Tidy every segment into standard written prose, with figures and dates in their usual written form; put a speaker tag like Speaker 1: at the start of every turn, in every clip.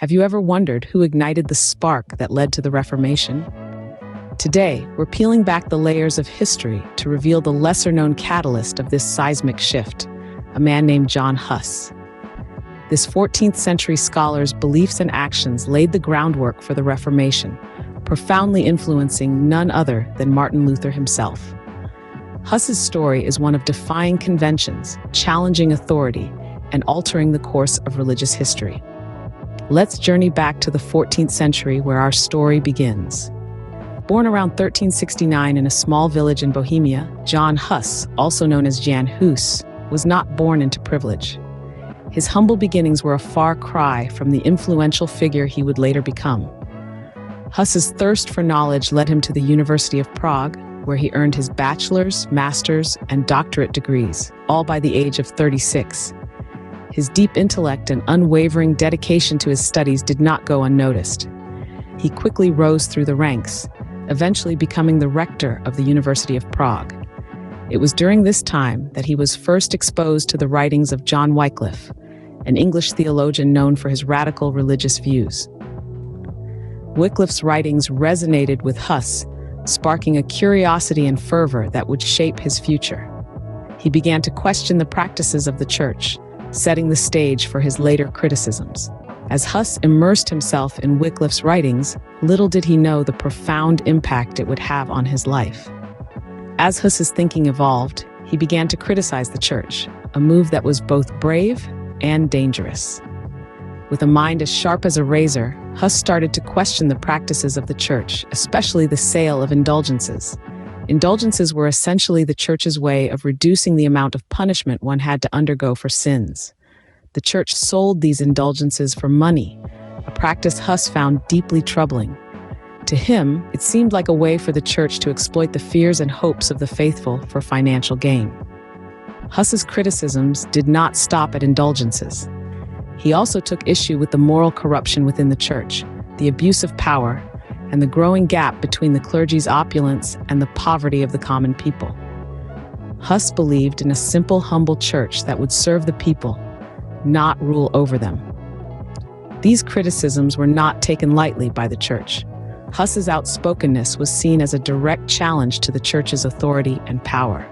Speaker 1: Have you ever wondered who ignited the spark that led to the Reformation? Today, we're peeling back the layers of history to reveal the lesser-known catalyst of this seismic shift, a man named John Huss. This 14th century scholar's beliefs and actions laid the groundwork for the Reformation, profoundly influencing none other than Martin Luther himself. Huss's story is one of defying conventions, challenging authority, and altering the course of religious history. Let's journey back to the 14th century where our story begins. Born around 1369 in a small village in Bohemia, John Huss, also known as Jan Hus, was not born into privilege. His humble beginnings were a far cry from the influential figure he would later become. Huss's thirst for knowledge led him to the University of Prague, where he earned his bachelor's, master's, and doctorate degrees, all by the age of 36. His deep intellect and unwavering dedication to his studies did not go unnoticed. He quickly rose through the ranks, eventually becoming the rector of the University of Prague. It was during this time that he was first exposed to the writings of John Wycliffe, an English theologian known for his radical religious views. Wycliffe's writings resonated with Huss, sparking a curiosity and fervor that would shape his future. He began to question the practices of the church, setting the stage for his later criticisms. As Huss immersed himself in Wycliffe's writings, little did he know the profound impact it would have on his life. As Huss's thinking evolved, he began to criticize the church, a move that was both brave and dangerous. With a mind as sharp as a razor, Huss started to question the practices of the church, especially the sale of indulgences. Indulgences were essentially the church's way of reducing the amount of punishment one had to undergo for sins. The church sold these indulgences for money, a practice Huss found deeply troubling. To him, it seemed like a way for the church to exploit the fears and hopes of the faithful for financial gain. Huss's criticisms did not stop at indulgences. He also took issue with the moral corruption within the church, the abuse of power, and the growing gap between the clergy's opulence and the poverty of the common people. Huss believed in a simple, humble church that would serve the people, not rule over them. These criticisms were not taken lightly by the church. Huss's outspokenness was seen as a direct challenge to the church's authority and power.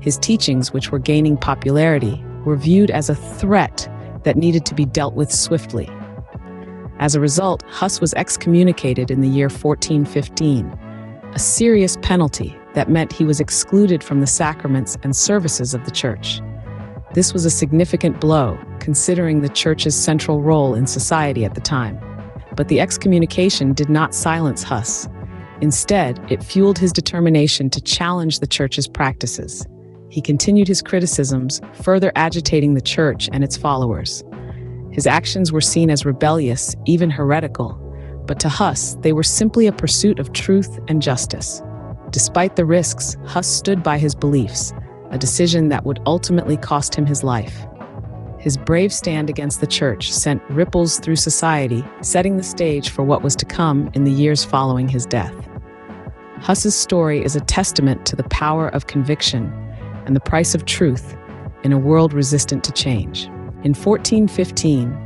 Speaker 1: His teachings, which were gaining popularity, were viewed as a threat that needed to be dealt with swiftly. As a result, Huss was excommunicated in the year 1415, a serious penalty that meant he was excluded from the sacraments and services of the church. This was a significant blow, considering the church's central role in society at the time. But the excommunication did not silence Huss. Instead, it fueled his determination to challenge the church's practices. He continued his criticisms, further agitating the church and its followers. His actions were seen as rebellious, even heretical, but to Huss, they were simply a pursuit of truth and justice. Despite the risks, Huss stood by his beliefs, a decision that would ultimately cost him his life. His brave stand against the church sent ripples through society, setting the stage for what was to come in the years following his death. Huss's story is a testament to the power of conviction and the price of truth in a world resistant to change. In 1415,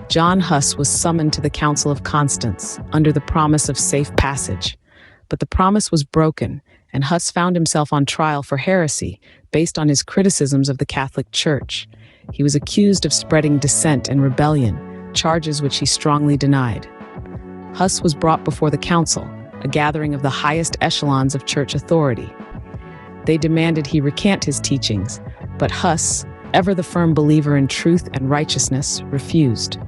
Speaker 1: John Huss was summoned to the Council of Constance under the promise of safe passage. But the promise was broken, and Huss found himself on trial for heresy based on his criticisms of the Catholic Church. He was accused of spreading dissent and rebellion, charges which he strongly denied. Huss was brought before the council, a gathering of the highest echelons of church authority. They demanded he recant his teachings, but Huss, ever the firm believer in truth and righteousness, refused.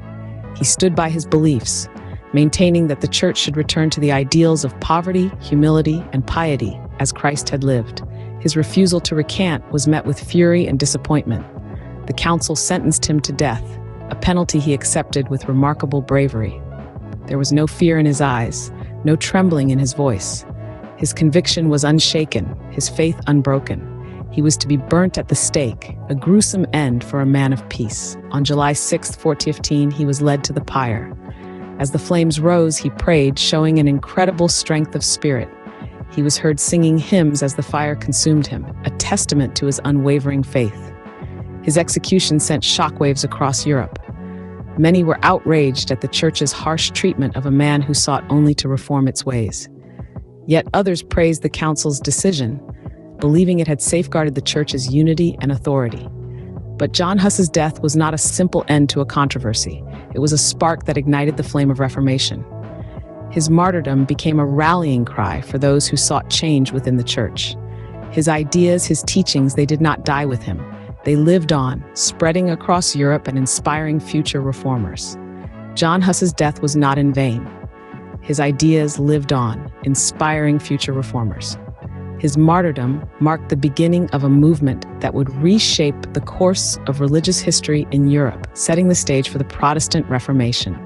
Speaker 1: He stood by his beliefs, maintaining that the church should return to the ideals of poverty, humility, and piety as Christ had lived. His refusal to recant was met with fury and disappointment. The council sentenced him to death, a penalty he accepted with remarkable bravery. There was no fear in his eyes, no trembling in his voice. His conviction was unshaken, his faith unbroken. He was to be burnt at the stake, a gruesome end for a man of peace. On July 6, 1415, he was led to the pyre. As the flames rose, he prayed, showing an incredible strength of spirit. He was heard singing hymns as the fire consumed him, a testament to his unwavering faith. His execution sent shockwaves across Europe. Many were outraged at the church's harsh treatment of a man who sought only to reform its ways. Yet others praised the council's decision, believing it had safeguarded the church's unity and authority. But John Huss's death was not a simple end to a controversy. It was a spark that ignited the flame of Reformation. His martyrdom became a rallying cry for those who sought change within the church. His ideas, his teachings, they did not die with him. They lived on, spreading across Europe and inspiring future reformers. John Huss's death was not in vain. His ideas lived on, inspiring future reformers. His martyrdom marked the beginning of a movement that would reshape the course of religious history in Europe, setting the stage for the Protestant Reformation.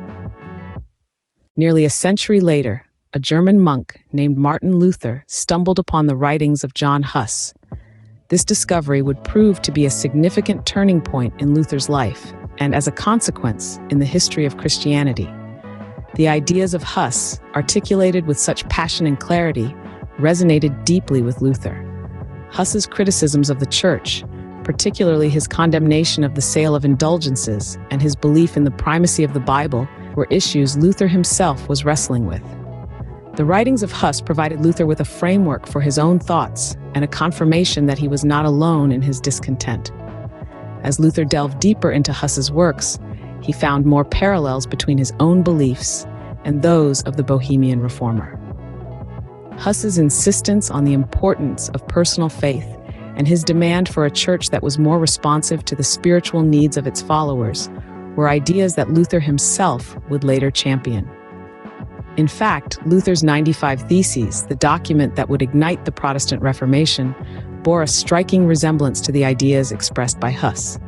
Speaker 1: Nearly a century later, a German monk named Martin Luther stumbled upon the writings of John Huss. This discovery would prove to be a significant turning point in Luther's life, and as a consequence, in the history of Christianity. The ideas of Huss, articulated with such passion and clarity, resonated deeply with Luther. Huss's criticisms of the church, particularly his condemnation of the sale of indulgences and his belief in the primacy of the Bible, were issues Luther himself was wrestling with. The writings of Huss provided Luther with a framework for his own thoughts and a confirmation that he was not alone in his discontent. As Luther delved deeper into Huss's works, he found more parallels between his own beliefs and those of the Bohemian reformer. Huss's insistence on the importance of personal faith and his demand for a church that was more responsive to the spiritual needs of its followers were ideas that Luther himself would later champion. In fact, Luther's 95 Theses, the document that would ignite the Protestant Reformation, bore a striking resemblance to the ideas expressed by Huss.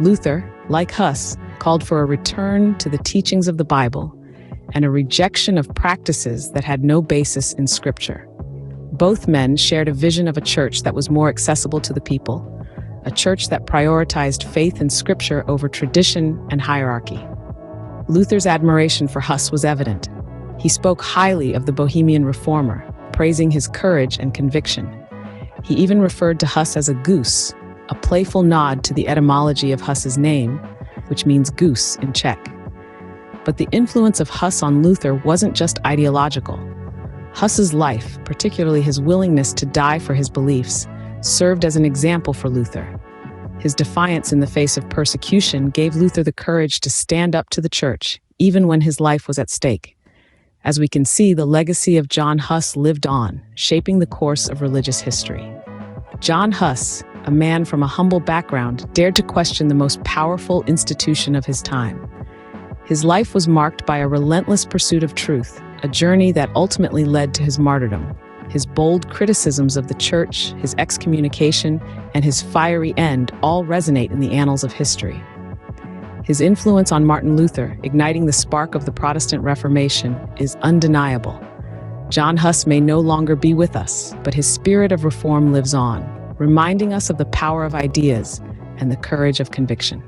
Speaker 1: Luther, like Huss, called for a return to the teachings of the Bible and a rejection of practices that had no basis in Scripture. Both men shared a vision of a church that was more accessible to the people, a church that prioritized faith in Scripture over tradition and hierarchy. Luther's admiration for Huss was evident. He spoke highly of the Bohemian reformer, praising his courage and conviction. He even referred to Huss as a goose, a playful nod to the etymology of Huss's name, which means goose in Czech. But the influence of Huss on Luther wasn't just ideological. Huss's life, particularly his willingness to die for his beliefs, served as an example for Luther. His defiance in the face of persecution gave Luther the courage to stand up to the church, even when his life was at stake. As we can see, the legacy of John Huss lived on, shaping the course of religious history. John Huss, a man from a humble background, dared to question the most powerful institution of his time. His life was marked by a relentless pursuit of truth, a journey that ultimately led to his martyrdom. His bold criticisms of the church, his excommunication, and his fiery end all resonate in the annals of history. His influence on Martin Luther, igniting the spark of the Protestant Reformation, is undeniable. John Huss may no longer be with us, but his spirit of reform lives on, reminding us of the power of ideas and the courage of conviction.